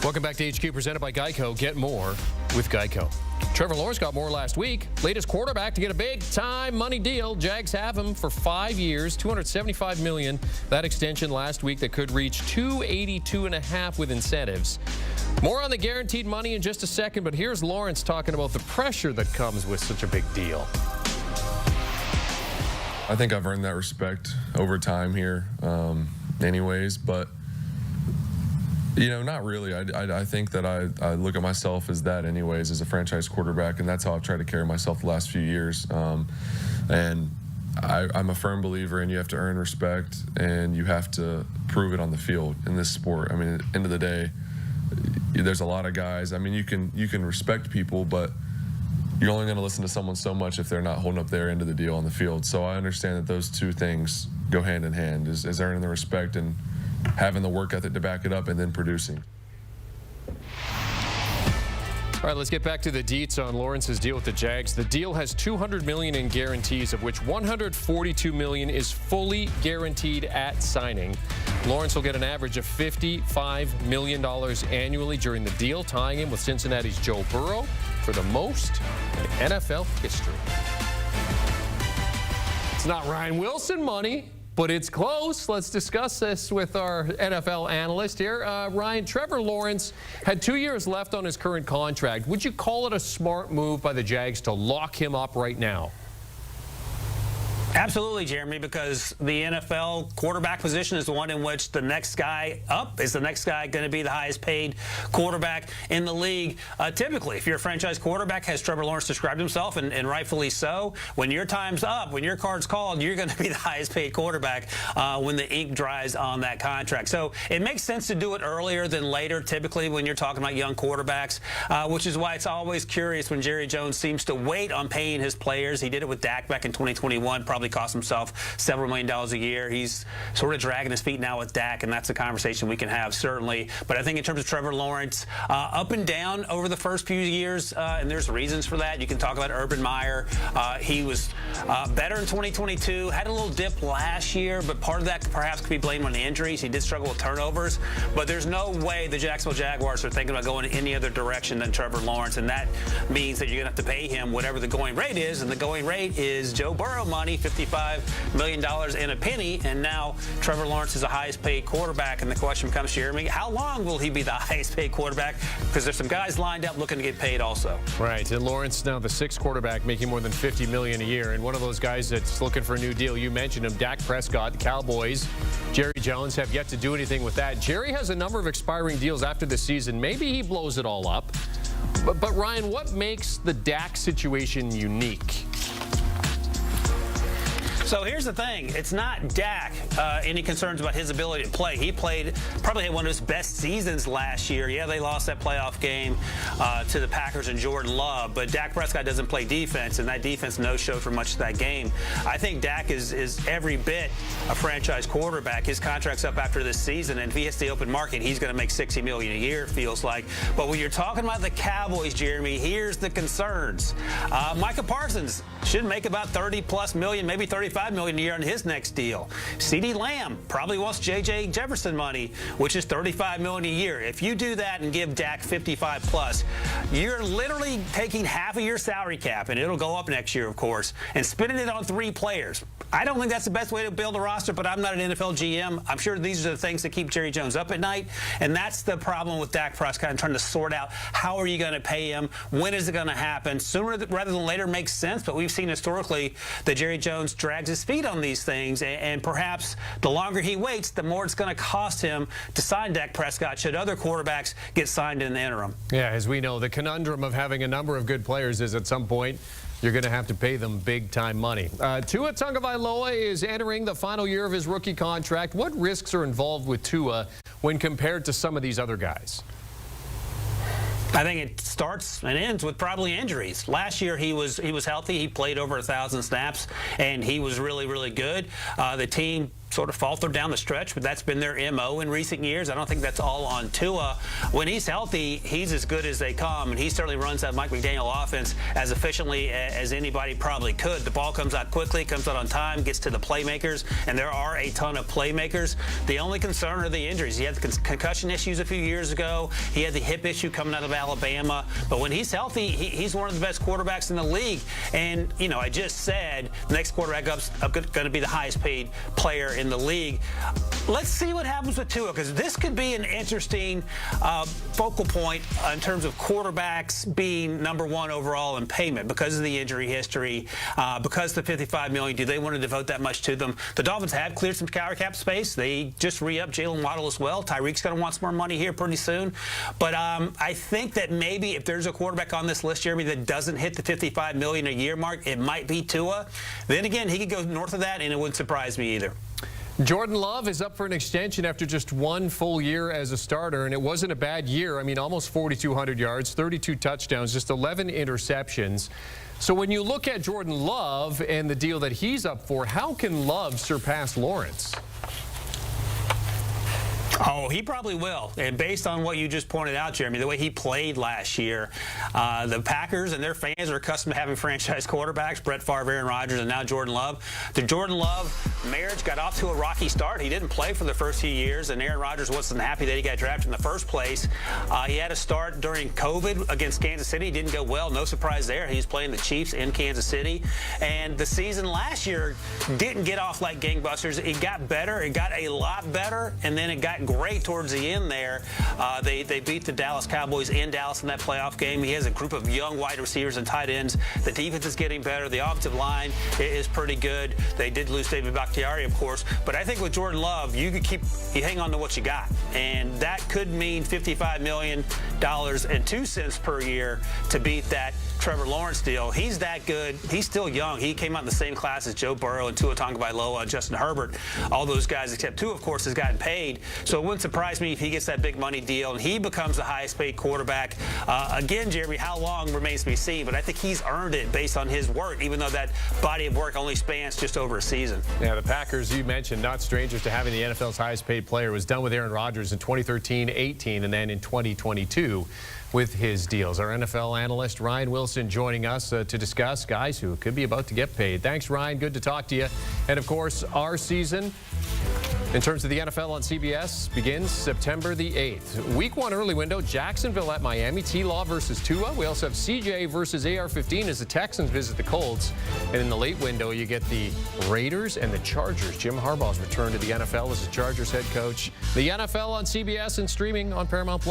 Welcome back to HQ, presented by Geico. Get more with Geico. Trevor Lawrence got more last week. Latest quarterback to get a big-time money deal. Jags have him for 5 years, $275 million. That extension last week that could reach $282.5 with incentives. More on the guaranteed money in just a second, but here's Lawrence talking about the pressure that comes with such a big deal. I think I've earned that respect over time here anyways, but you know, not really. I think that I look at myself as that anyways, as a franchise quarterback, and that's how I've tried to carry myself the last few years. And I'm a firm believer in you have to earn respect, and you have to prove it on the field in this sport. I mean, at the end of the day, there's a lot of guys. I mean, you can respect people, but you're only going to listen to someone so much if they're not holding up their end of the deal on the field. So I understand that those two things go hand in hand, is earning the respect and having the work ethic to back it up, and then producing. All right, let's get back to the deets on Lawrence's deal with the Jags. The deal has $200 million in guarantees, of which $142 million is fully guaranteed at signing. Lawrence will get an average of $55 million annually during the deal, tying him with Cincinnati's Joe Burrow for the most in NFL history. It's not Ryan Wilson money, but it's close. Let's discuss this with our NFL analyst here. Ryan, Trevor Lawrence had 2 years left on his current contract. Would you call it a smart move by the Jags to lock him up right now? Absolutely, Jeremy, because the NFL quarterback position is the one in which the next guy up is the next guy going to be the highest paid quarterback in the league. Typically, if you're a franchise quarterback, as Trevor Lawrence described himself, and rightfully so, when your time's up, when your card's called, you're going to be the highest paid quarterback when the ink dries on that contract. So it makes sense to do it earlier than later, typically when you're talking about young quarterbacks, which is why it's always curious when Jerry Jones seems to wait on paying his players. He did it with Dak back in 2021, probably cost himself several $1 million a year. He's sort of dragging his feet now with Dak, and that's a conversation we can have, certainly. But I think in terms of Trevor Lawrence, up and down over the first few years, and there's reasons for that. You can talk about Urban Meyer. He was better in 2022, had a little dip last year, but part of that perhaps could be blamed on the injuries. He did struggle with turnovers, but there's no way the Jacksonville Jaguars are thinking about going in any other direction than Trevor Lawrence, and that means that you're going to have to pay him whatever the going rate is, and the going rate is Joe Burrow money, $55 million and a penny, and now Trevor Lawrence is the highest paid quarterback, and the question becomes, Jeremy, how long will he be the highest paid quarterback? Because there's some guys lined up looking to get paid also. Right, and Lawrence now the sixth quarterback making more than $50 million a year, and one of those guys that's looking for a new deal. You mentioned him, Dak Prescott, the Cowboys. Jerry Jones have yet to do anything with that. Jerry has a number of expiring deals after the season. Maybe he blows it all up. But Ryan, what makes the Dak situation unique? So here's the thing. It's not Dak, any concerns about his ability to play. He probably had one of his best seasons last year. Yeah, they lost that playoff game to the Packers and Jordan Love, but Dak Prescott doesn't play defense, and that defense no-showed for much of that game. I think Dak is every bit a franchise quarterback. His contract's up after this season, and if he hits the open market, he's going to make $60 million a year, it feels like. But when you're talking about the Cowboys, Jeremy, here's the concerns. Micah Parsons should make about $30+ million, maybe $35 million a year on his next deal. CeeDee Lamb probably wants J.J. Jefferson money, which is $35 million a year. If you do that and give Dak 55+, you're literally taking half of your salary cap, and it'll go up next year, of course, and spending it on 3 players. I don't think that's the best way to build a roster, but I'm not an NFL GM. I'm sure these are the things that keep Jerry Jones up at night, and that's the problem with Dak Prescott and trying to sort out how are you going to pay him, when is it going to happen. Sooner rather than later makes sense, but we've seen historically that Jerry Jones drags his feet on these things, and perhaps the longer he waits, the more it's going to cost him to sign Dak Prescott should other quarterbacks get signed in the interim. Yeah, as we know, the conundrum of having a number of good players is at some point you're going to have to pay them big-time money. Tua Tagovailoa is entering the final year of his rookie contract. What risks are involved with Tua when compared to some of these other guys? I think it starts and ends with probably injuries. Last year he was healthy. He played over 1,000 snaps, and he was really, really good. The team sort of faltered down the stretch, but that's been their MO in recent years. I don't think that's all on Tua. When he's healthy, he's as good as they come, and he certainly runs that Mike McDaniel offense as efficiently as anybody probably could. The ball comes out quickly, comes out on time, gets to the playmakers, and there are a ton of playmakers. The only concern are the injuries. He had the concussion issues a few years ago. He had the hip issue coming out of Alabama. But when he's healthy, he's one of the best quarterbacks in the league. And, you know, I just said the next quarterback up's going to be the highest paid player in the league. Let's see what happens with Tua, because this could be an interesting focal point in terms of quarterbacks being #1 overall in payment because of the injury history, because the $55 million. Do they want to devote that much to them? The Dolphins have cleared some salary cap space. They just re-upped Jalen Waddle as well. Tyreek's going to want some more money here pretty soon. But I think that maybe if there's a quarterback on this list, Jeremy, that doesn't hit the $55 million a year mark, it might be Tua. Then again, he could go north of that, and it wouldn't surprise me either. Jordan Love is up for an extension after just 1 full year as a starter, and it wasn't a bad year. I mean, almost 4,200 yards, 32 touchdowns, just 11 interceptions. So when you look at Jordan Love and the deal that he's up for, how can Love surpass Lawrence? Oh, he probably will. And based on what you just pointed out, Jeremy, the way he played last year, the Packers and their fans are accustomed to having franchise quarterbacks, Brett Favre, Aaron Rodgers, and now Jordan Love. The Jordan Love marriage got off to a rocky start. He didn't play for the first few years, and Aaron Rodgers wasn't happy that he got drafted in the first place. He had a start during COVID against Kansas City. He didn't go well. No surprise there. He was playing the Chiefs in Kansas City. And the season last year didn't get off like gangbusters. It got better. It got a lot better, and then it got great towards the end there. They beat the Dallas Cowboys in Dallas in that playoff game. He has a group of young wide receivers and tight ends. The defense is getting better. The offensive line is pretty good. They did lose David Bakhtiari, of course. But I think with Jordan Love, you hang on to what you got. And that could mean $55 million and 2 cents per year to beat that Trevor Lawrence deal. He's that good. He's still young. He came out in the same class as Joe Burrow and Tua Tagovailoa and Justin Herbert. All those guys, except Tua, of course, has gotten paid. So it wouldn't surprise me if he gets that big money deal and he becomes the highest paid quarterback. Again, Jeremy, how long remains to be seen, but I think he's earned it based on his work, even though that body of work only spans just over a season. Yeah, the Packers, you mentioned, not strangers to having the NFL's highest paid player. Was done with Aaron Rodgers in 2013-18 and then in 2022 with his deals. Our NFL analyst Ryan Wilson joining us to discuss guys who could be about to get paid. Thanks, Ryan. Good to talk to you. And of course, our season in terms of the NFL on CBS begins September the 8th. Week 1 early window, Jacksonville at Miami, T-Law versus Tua. We also have CJ versus AR-15 as the Texans visit the Colts. And in the late window, you get the Raiders and the Chargers. Jim Harbaugh's return to the NFL as the Chargers head coach. The NFL on CBS and streaming on Paramount+.